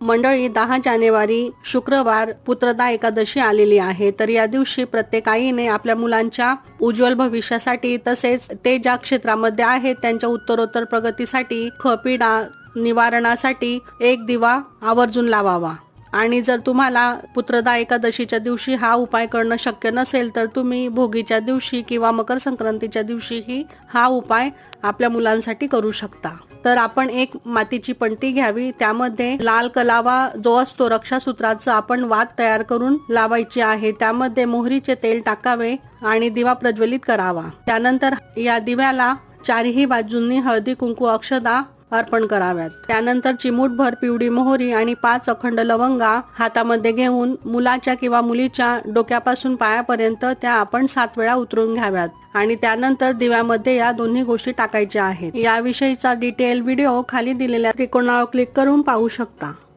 मंडळी, 10 जानेवारी शुक्रवार पुत्रदा एकादशी आलेली आहे. तर या दिवशी प्रत्येक आईने आपल्या मुलांच्या उज्ज्वल भविष्यासाठी तसेच ते ज्या क्षेत्रामध्ये आहेत त्यांच्या उत्तरोत्तर प्रगतीसाठी खपिडा निवारणासाठी एक दिवा आवर्जून लावावा. आणि जर तुम्हाला पुत्रदा एकादशीच्या दिवशी हा उपाय करणं शक्य नसेल तर तुम्ही भोगीच्या दिवशी किंवा मकर संक्रांतीच्या दिवशीही हा उपाय आपल्या मुलांसाठी करू शकता. तर आपण एक मातीची पणती घ्यावी, त्यामध्ये लाल कलावा जो असतो रक्षासूत्राचा आपण वात तयार करून लावायची आहे. त्यामध्ये मोहरीचे तेल टाकावे आणि दिवा प्रज्वलित करावा. त्यानंतर या दिव्याला चारही बाजूंनी हळदी कुंकू अक्षदा अर्पण कराव्यात. त्यानंतर चिमूटभर पिवळी मोहरी आणि 5 अखंड लवंगा हातामध्ये घेऊन मुलाच्या किंवा मुलीच्या डोक्यापासून पायापर्यंत त्या आपण 7 वेळा उतरून घ्याव्यात आणि त्यानंतर दिव्यामध्ये या दोन्ही गोष्टी टाकायच्या आहेत. याविषयीचा डिटेल व्हिडिओ खाली दिलेल्या त्रिकोणावर क्लिक करून पाहू शकता.